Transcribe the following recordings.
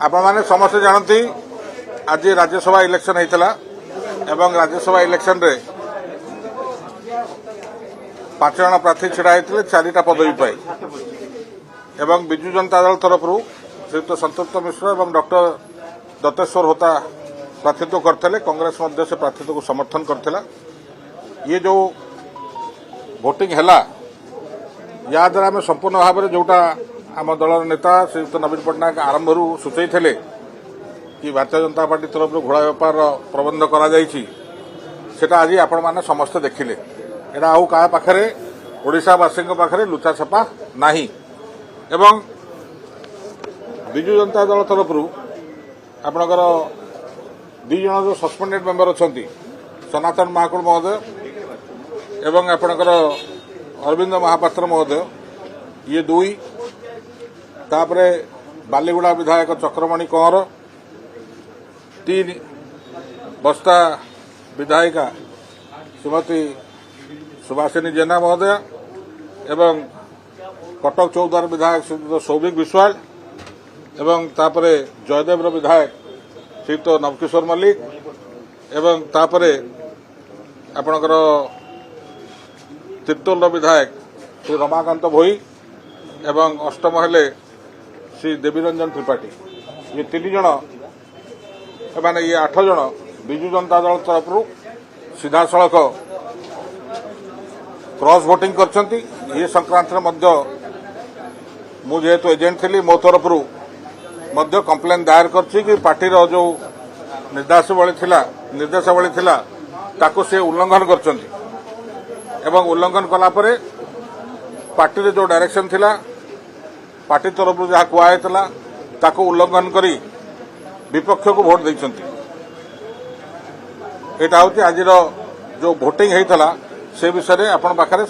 आपने समस्ते जानती आज राज्यसभा इलेक्शन होता एवं राज्यसभा इलेक्शन रे 5 जन प्रार्थी छिड़ा होते 4टा पदवी पाई एवं विजु जनता दल तरफ श्रीयुक्त संतृप्त मिश्र और डॉक्टर दत्तेश्वर होता प्रार्थित्व करते कांग्रेस से प्रार्थित्व को समर्थन करथिला। ये जो भोटिंग है या द्वारा आम संपूर्ण भाव में जोटा आम दलर नेता श्रीयुक्त नवीन पट्टनायक आरंभ सूचई थे कि भारतीय जनता पार्टी तरफ घोड़ा बेपार प्रबंध करा आज आपण मैंने समस्ते देखिले। एटा आउ क्या पाखे ओडावासी पाखे लुचा छपा नहीं एवं विजु जनता दल तरफ आपणकर 2 जन जो सस्पेंडेड मेंबर अच्छा सनातन महाकुड़ महोदय एवं आपणकर अरविंद महापात्र महोदय ये 2 तापरे बालीगुड़ा विधायक चक्रमणि कंवर 3 बस्ता विधायिका श्रीमती सुभाषिनी जेना महोदय एवं कटक चौद्वार विधायक श्रीयुक्त सौभिक विश्वाल एवं तापरे जयदेव विधायक श्रीयुक्त नवकिशोर मल्लिक एवं तापरे आपणकर तिर्तोल विधायक श्री रमाकांत भोई एवं अष्टम हेले श्री देवीरंजन त्रिपाठी। ये 3 जन माने ये 8 जन विजु जनता दल तरफ सीधा सड़क क्रॉस वोटिंग करछंती। ये संक्रांत मुझे तो एजेंट थी मो तरफ कंप्लेन दायर करछि कि पार्टीर जो निर्देशावली थिला ताको से उल्लंघन करछंती एवं उल्लंघन कला परे पार्टी जो डायरेक्शन थिला पार्टी तरफ जहाँ कहला ताको उल्लंघन करी विपक्ष को भोट देइछंती। एटा होची आज जो भोटिंग होता से विषय आपण पाखरे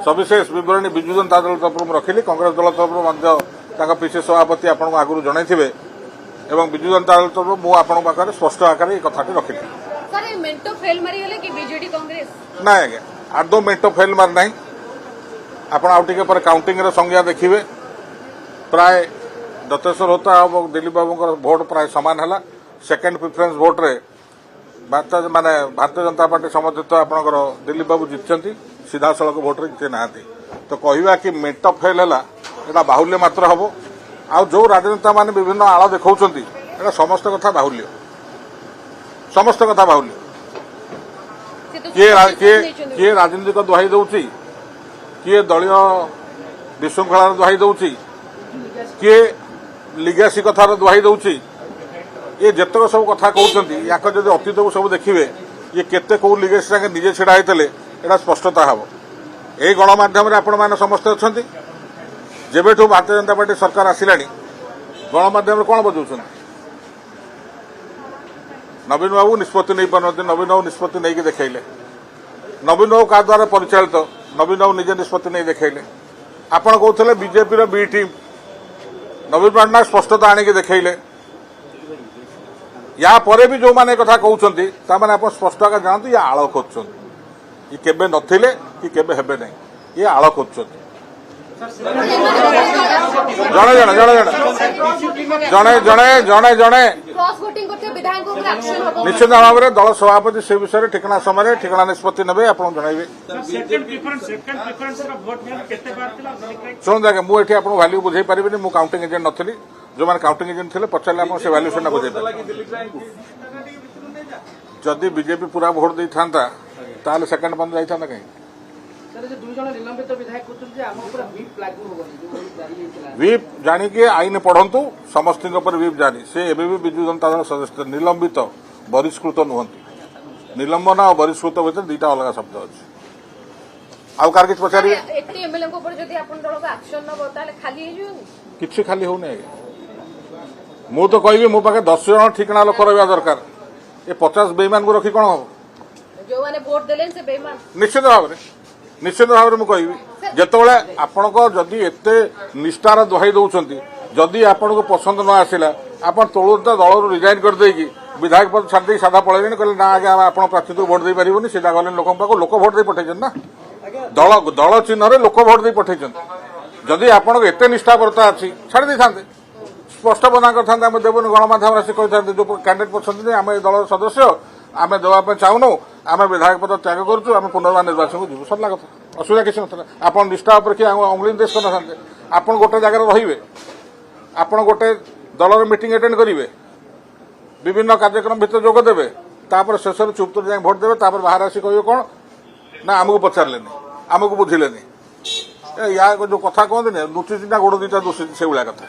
सविशेष विवरणी विजु जनता दल तरफ रखिली। कांग्रेस दल तरफ पीसी सभापति आपको आगुरी जनइथिबे एवं विजु जनता दल तरफ मु आपण पाखरे स्पष्ट आकार कथाटी रखिली। सर मेंटो फेल मारी हले कि बीजेडी कांग्रेस ना आज्ञा आदो मेंटो फेल मार नहीं। आपण आउ टिके पर काउंटिंग रे संज्ञा देखिबे प्राय दत्तेश्वर होता और दिलीप बाबू भोट प्राय सामान है। सेकेंड प्रिफरेन्स भोट रे भारतीय जनता पार्टी समर्थित आपंकर दिलीप बाबू जीति सीधा सड़क भोट रे जीते ना। तो कहवा कि मेंट फेल है यहाँ बाहुल्य मात्र हम आ जो राजनेता मान विभिन्न आड़ देखा समस्त कथा बाहुल्य समस्त कथा बाहुल्य किए राजनीतिक दुहाई दौची किए दलीय विशृंखलार दुहाई दौची किए लिगेसी कथार दुहाई दौची। ये जितक सब कथा कहते या जब अतीत को सब देखिए ये केते कौ लिगेसी संगे निजे छिड़ा होते यहाँ स्पष्टता हम यही गणमाध्यम आपण मैंने समस्ते अच्छा जेबेठू भारतीय जनता पार्टी सरकार आसला गणमाध्यम कौन बजाऊँ नवीन बाबू निष्पत्ति नहीं पारती नवीन बाबू निष्पत्ति नहीं देखले नवीन बाबू क्या द्वारा परिचालित नवीन बाबू निजे निष्पत्ति नहीं देखले आपण कहते बीजेपी बी टीम नवीन पट्टनायक स्पष्टता आणिक देखले या परे भी जो माने कथा कहउछंती ता माने आपण स्पष्ट आका जानतु ये आळ खोजछंती ये केबे नथिले कि केबे हेबे नै ये आळ खोजछंती जणे जणे जणे जणे जणे जणे जणे क्रॉस वोटिंग करते विधायक ऊपर एक्शन हबो निश्चित भाव में दल सभापति से विषय ठिकाना समय ठिकाना निष्पत्ति नेबे आपण जणाइबे। शुणु आगे मुझे आपको भैल्यू बुझे पारि मु काउंटिंग एजेंट नथली जो मैंने काउंटिंग एजेंट थे पचारे आप से भैल्यूसन बुझे जदि बीजेपी पूरा भोट दे था सेकेंड बंद जाता कहीं व्हिप जानिके आईन पढ़ंतु समस्त व्हिप जानी से एबे भी विजु जनता दल सदस्य निलंबित बहिष्कृत नुहंती निलंबन और बहिष्कृत भीतर 2टा अलग शब्द अच्छे आउ कार किछ पचारि किछि खाली होने मु तो कहबी मो पाखे 10 जन ठिकाना लोक रहा दरकार ये 50 बेईमान को रखी कौन हम जो माने वोट देले से बेईमान निश्चित भाव में मुझे जिते आपण जदि एत निष्ठार दुहाई दौरान जदि आपण को पसंद न आसला आप तुरंत दल रिजाइन करदे विधायक पद छाड़ी साधा पलैले कहले ना आगे आप प्रार्थी भोट दे पारे सीधा गले लोक लोक भोट दे पठे ना दल दल चिन्ह लोक भोट दे पठे जदि आपण एत निष्ठापरता अच्छी छाड़ी दे था ସ୍ପଷ୍ଟ ମନା କରିଥାନ୍ତେ ଆମେ ଦେବୁନି, ଗଣମାଧ୍ୟମରେ ଆସି କହିଥାନ୍ତେ ଯୋଉ କ୍ୟାଣ୍ଡିଡେଟ୍ ପଛନ୍ତିନି ଆମେ ଏ ଦଳର ସଦସ୍ୟ, ଆମେ ଦେବା ପାଇଁ ଚାହୁଁନୁ, ଆମେ ବିଧାୟକ ପଦ ତ୍ୟାଗ କରୁଛୁ, ଆମେ ପୁନର୍ବାର ନିର୍ବାଚନକୁ ଯିବୁ, ସରିଲା କଥା। ଅସୁବିଧା କିଛି ନଥିଲା। ଆପଣ ନିଷ୍ଠା ଉପରେ କି ଅଙ୍ଗୁଳି ନିର୍ଦ୍ଦେଶ କରିନଥାନ୍ତେ। ଆପଣ ଗୋଟେ ଜାଗାରେ ରହିବେ, ଆପଣ ଗୋଟେ ଦଳର ମିଟିଂ ଆଟେଣ୍ଡ କରିବେ, ବିଭିନ୍ନ କାର୍ଯ୍ୟକ୍ରମ ଭିତରେ ଯୋଗ ଦେବେ, ତାପରେ ଶେଷରେ ଚୁପ୍ତରେ ଯାଇ ଭୋଟ ଦେବେ, ତାପରେ ବାହାରେ ଆସି କହିବେ କଣ ନା ଆମକୁ ପଚାରିଲେନି, ଆମକୁ ବୁଝିଲେନି। ୟା ଯୋଉ କଥା କହନ୍ତିନି ନୁଚିଛି ନା ଗୋଡ ଦିଟା ଦୋଷୀ, ସେଇଭଳିଆ କଥା।